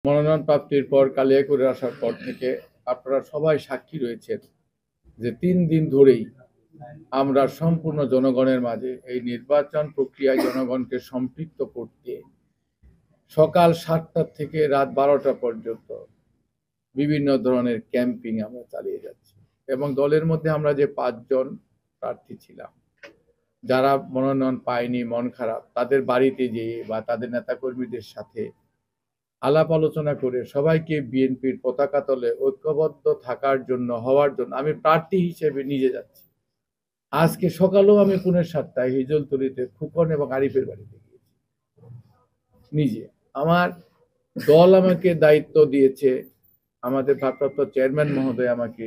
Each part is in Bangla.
মনোনয়ন প্রাপ্তির পর কালিয়াকৈরে আসার পর থেকে আপনারা সবাই সাক্ষী রয়েছেন যে ৩ দিন ধরেই আমরা সম্পূর্ণ জনগণের মাঝে এই নির্বাচন প্রক্রিয়ায় জনগণকে সম্পৃক্ত করতে সকাল ৭টা থেকে রাত ১২টা পর্যন্ত বিভিন্ন ধরনের ক্যাম্পিং আমরা চালিয়ে যাচ্ছি। এবং দলের মধ্যে আমরা যে ৫ জন প্রার্থী ছিলাম, যারা মনোনয়ন পায়নি, মন খারাপ, তাদের বাড়িতে যেয়ে বা তাদের নেতাকর্মীদের সাথে আলাপ আলোচনা করে সবাইকে বিএনপির পতাকা তলে ঐক্যবদ্ধ থাকার জন্য হওয়ার জন্য আমি প্রার্থী হিসেবে নিজে যাচ্ছি। আজকে সকালেও আমি পুনের ৭টায় হিজলতলিতে খুকন এবং আরিফের বাড়িতে গিয়েছি নিজে। আমার দল আমাকে দায়িত্ব দিয়েছে, আমাদের ভারপ্রাপ্ত চেয়ারম্যান মহোদয় আমাকে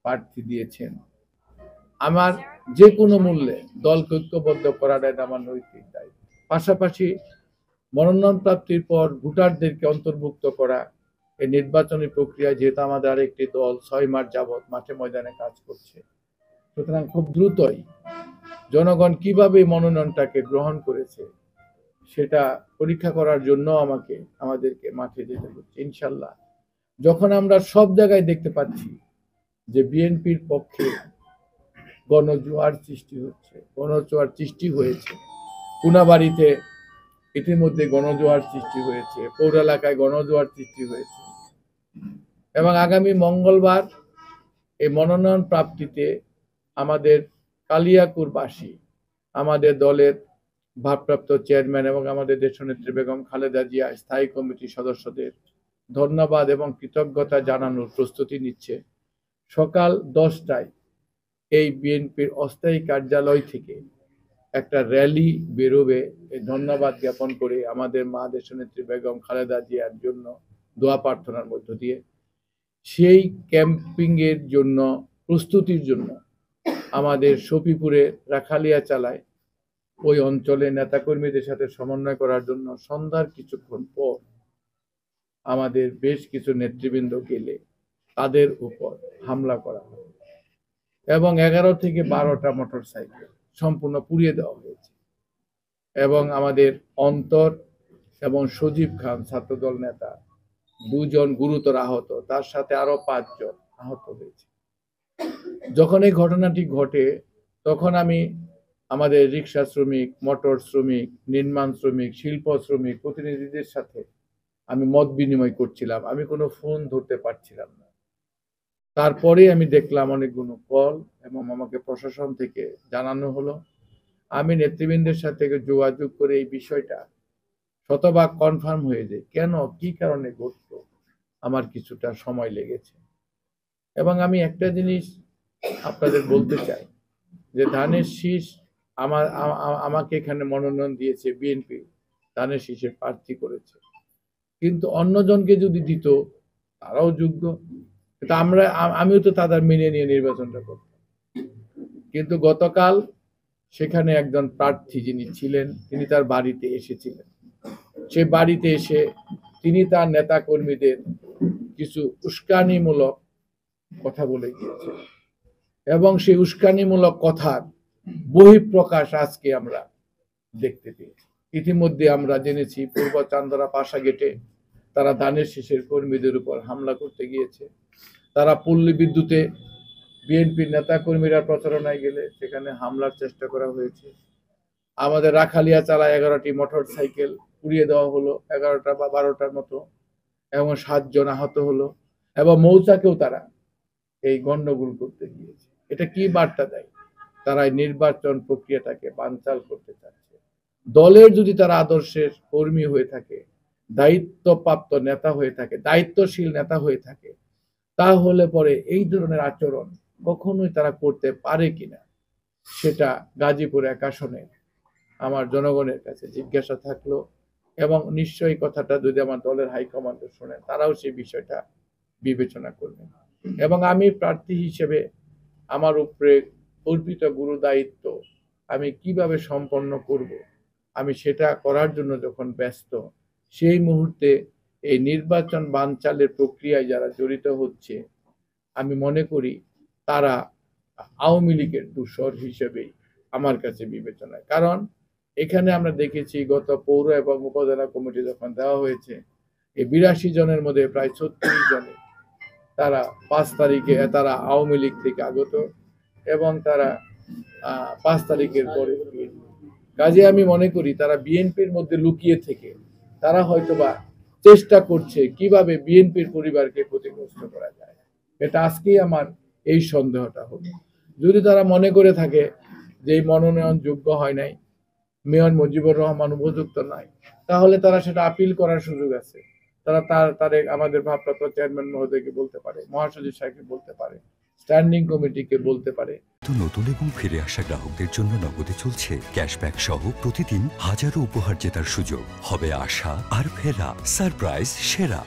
প্রার্থী দিয়েছেন। আমার যে কোনো মূল্যে দলকে ঐক্যবদ্ধ করাটাই আমার নৈতিক দায়িত্ব। পাশাপাশি মনোনয়ন প্রাপ্তির পর ভোটারদেরকে অন্তর্ভুক্ত করা এই নির্বাচনী প্রক্রিয়ায়, যেহেতু আমাদের আরেকটি দল ৬ মাস যাবৎ মাঠে ময়দানে কাজ করছে, সুতরাং খুব দ্রুতই জনগণ কিভাবে মনোনয়নটাকে গ্রহণ করেছে সেটা পরীক্ষা করার জন্য আমাদেরকে মাঠে যেতে হচ্ছে। ইনশাল্লাহ যখন আমরা সব জায়গায় দেখতে পাচ্ছি যে বিএনপির পক্ষে গণজোয়ার সৃষ্টি হয়েছে, কোনাবাড়িতে ইতিমধ্যে গণজোয়ার সৃষ্টি হয়েছে, পৌর এলাকায় গণজোয়ার সৃষ্টি হয়েছে, এবং আগামী মঙ্গলবার এই মনোনয়ন প্রাপ্তিতে আমাদের কালিয়াকুরবাসী, আমাদের দলের ভারপ্রাপ্ত চেয়ারম্যান এবং আমাদের দেশনেত্রী বেগম খালেদা জিয়া স্থায়ী কমিটির সদস্যদের ধন্যবাদ এবং কৃতজ্ঞতা জানানোর প্রস্তুতি নিচ্ছে। সকাল 10টায় এই বিএনপির অস্থায়ী কার্যালয় থেকে একটা র্যালি বেরোবে, এই ধন্যবাদ জ্ঞাপন করে আমাদের মা দেশনেত্রী বেগম খালেদা জিয়ার জন্য দোয়া প্রার্থনার মধ্য দিয়ে। সেই ক্যাম্পিংয়ের জন্য প্রস্তুতির জন্য আমাদের সফিপুরে রাখালিয়া চালায় ওই অঞ্চলে নেতাকর্মীদের সাথে সমন্বয় করার জন্য সন্ধ্যার কিছুক্ষণ পর আমাদের বেশ কিছু নেতৃবৃন্দ গেলে তাদের উপর হামলা করা হয় এবং 11 থেকে 12টা মোটরসাইকেল সম্পূর্ণ পুড়িয়ে দেওয়া হয়েছে। এবং আমাদের অন্তর এবং সজীব খান ছাত্রদল নেতা 2 জন গুরুতর আহত, তার সাথে আরো 5 জন আহত হয়েছে। যখন এই ঘটনাটি ঘটে তখন আমি আমাদের রিক্সা শ্রমিক, মোটর শ্রমিক, নির্মাণ শ্রমিক, শিল্প শ্রমিক প্রতিনিধিদের সাথে আমি মত বিনিময় করছিলাম। আমি কোনো ফোন ধরতে পারছিলাম না। তারপরে আমি দেখলাম অনেকগুলো কল এবং আমাকে প্রশাসন থেকে জানানো হলো। আমি নেতৃবৃন্দের সাথে যোগাযোগ করে এই বিষয়টা শতভাগ কনফার্ম হয়ে যায় কেন কি কারণে ঘটলো, আমার কিছুটা সময় লেগেছে। এবং আমি একটা জিনিস আপনাদের বলতে চাই যে ধানের শীষ আমাকে এখানে মনোনয়ন দিয়েছে বিএনপি, ধানের শীষের প্রার্থী করেছে, কিন্তু অন্যজনকে যদি দিত তারাও যোগ্য, কিন্তু আমিও তো তাদের মেনে নিয়ে নির্বাচনটা করতাম। কিন্তু গতকাল সেখানে একজন প্রার্থী যিনি ছিলেন তিনি তার বাড়িতে এসেছিলেন। সে বাড়িতে এসে তিনি তার নেতা কর্মীদের কিছু উস্কানিমূলক কথা বলে গিয়েছেন এবং সেই উস্কানিমূলক কথার বহিঃপ্রকাশ আজকে আমরা দেখতে পেয়েছি। ইতিমধ্যে আমরা জেনেছি পূর্ব চান্দরা পাশা গেটে তারা ধানের শীষের কর্মীদের উপর হামলা করতে গিয়েছে। তারা পল্লী বিদ্যুতে বিএনপির নেতা কর্মীরা প্রচারণায় গেলে সেখানে হামলার চেষ্টা করা হয়েছে। আমাদের রাখালিয়া চালায় 11টি মোটর সাইকেল পুড়িয়ে দেওয়া হলো 11টা বা 12টার মতো, এবং 7 জন আহত হলো। এবং মৌচাকেও তারা এই গন্ডগোল করতে গিয়েছে। এটা কি বার্তা দেয়? তারা নির্বাচন প্রক্রিয়াটাকে বানচাল করতে চাচ্ছে। দলের যদি তারা আদর্শের কর্মী হয়ে থাকে, দায়িত্বপ্রাপ্ত নেতা হয়ে থাকে, দায়িত্বশীল নেতা হয়ে থাকে, তাহলে পরে এই ধরনের আচরণ কখনোই তারা করতে পারে কিনা সেটা গাজীপুর 1 আসনে আমার জনগণের কাছে জিজ্ঞাসা থাকলো। এবং নিশ্চয়ই কথাটা যদি আমার দলের হাইকমান্ড শোনেন তারাও সেই বিষয়টা বিবেচনা করবেন। এবং আমি প্রার্থী হিসেবে আমার উপরে অর্পিত গুরু দায়িত্ব আমি কিভাবে সম্পন্ন করব, আমি সেটা করার জন্য যখন ব্যস্ত, সেই মুহূর্তে এই নির্বাচন বানচালের প্রক্রিয়ায় যারা জড়িত হচ্ছে আমি মনে করি তারা আওয়ামী লীগের দূষর হিসেবেই আমার কাছে বিবেচনায়। কারণ এখানে আমরা দেখেছি গত পৌর এবং উপজেলা কমিটি যখন দেওয়া হয়েছে এই 82 জনের মধ্যে প্রায় 36 জনে তারা 5 তারিখে তারা আওয়ামী লীগ থেকে আগত এবং তারা 5 তারিখের পরে কাজে আমি মনে করি তারা বিএনপির মধ্যে লুকিয়ে থেকে তারা হয়তোবা চেষ্টা করছে কিভাবে বিএনপির পরিবারকে ক্ষতিগ্রস্ত করা যায়। এটা আজকেই আমার এই সন্দেহটা হলো। যদি তারা মনে করে থাকে যে এই মনোনয়ন যোগ্য হয় নাই, মেয়র মুজিবুর রহমান উপযুক্ত নয়, তাহলে তারা সেটা আপিল করার সুযোগ আছে। তারা তার আমাদের ভারপ্রাপ্ত চেয়ারম্যান মহোদয়কে বলতে পারে, মহাসচিব সাহেবকে বলতে পারে, স্ট্যান্ডিং কমিটিকে বলতে পারে। নতুন এবং ফিরে আসা গ্রাহকদের জন্য নগদে চলছে ক্যাশব্যাক সহ প্রতিদিন হাজারো উপহার জেতার সুযোগ। হবে আশা আর ফেরা, সারপ্রাইজ সেরা।